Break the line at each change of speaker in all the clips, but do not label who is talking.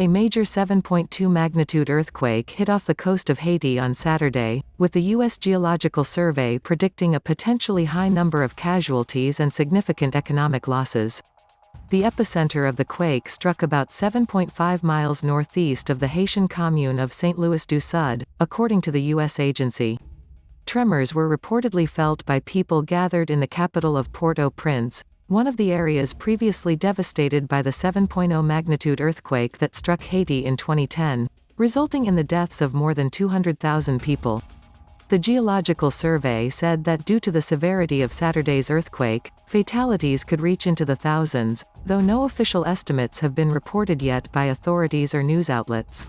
A major 7.2 magnitude earthquake hit off the coast of Haiti on Saturday, with the U.S. Geological Survey predicting a potentially high number of casualties and significant economic losses. The epicenter of the quake struck about 7.5 miles northeast of the Haitian commune of Saint Louis du Sud, according to the U.S. agency. Tremors were reportedly felt by people gathered in the capital of Port-au-Prince, one of the areas previously devastated by the 7.0 magnitude earthquake that struck Haiti in 2010, resulting in the deaths of more than 200,000 people. The Geological Survey said that due to the severity of Saturday's earthquake, fatalities could reach into the thousands, though no official estimates have been reported yet by authorities or news outlets.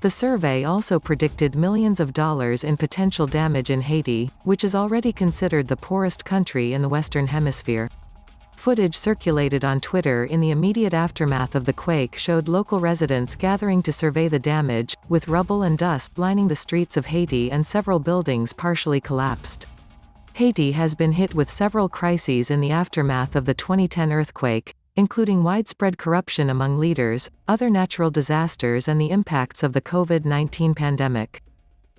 The survey also predicted millions of dollars in potential damage in Haiti, which is already considered the poorest country in the Western Hemisphere. Footage circulated on Twitter in the immediate aftermath of the quake showed local residents gathering to survey the damage, with rubble and dust lining the streets of Haiti and several buildings partially collapsed. Haiti has been hit with several crises in the aftermath of the 2010 earthquake, including widespread corruption among leaders, other natural disasters and the impacts of the COVID-19 pandemic.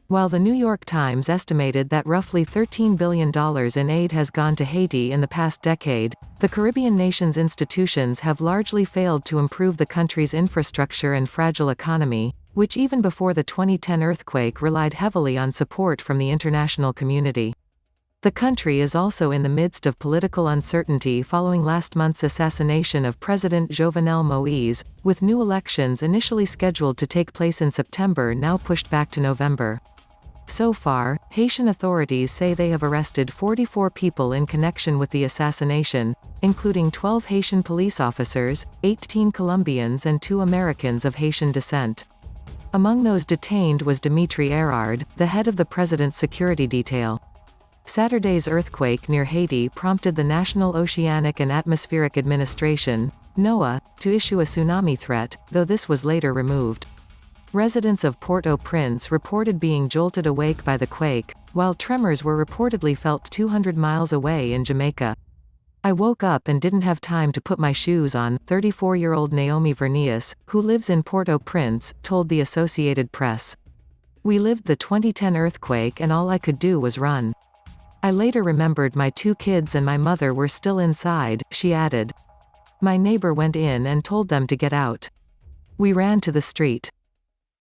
While the New York Times estimated that roughly $13 billion in aid has gone to Haiti in the past decade, the Caribbean nation's institutions have largely failed to improve the country's infrastructure and fragile economy, which even before the 2010 earthquake relied heavily on support from the international community. The country is also in the midst of political uncertainty following last month's assassination of President Jovenel Moïse, with new elections initially scheduled to take place in September now pushed back to November. So far, Haitian authorities say they have arrested 44 people in connection with the assassination, including 12 Haitian police officers, 18 Colombians and 2 Americans of Haitian descent. Among those detained was Dimitri Erard, the head of the president's security detail. Saturday's earthquake near Haiti prompted the National Oceanic and Atmospheric Administration, NOAA, to issue a tsunami threat, though this was later removed. Residents of Port-au-Prince reported being jolted awake by the quake, while tremors were reportedly felt 200 miles away in Jamaica. "I woke up and didn't have time to put my shoes on," 34-year-old Naomi Vernias, who lives in Port-au-Prince, told the Associated Press. "We lived the 2010 earthquake and all I could do was run. I later remembered my 2 kids and my mother were still inside," she added. "My neighbor went in and told them to get out. We ran to the street.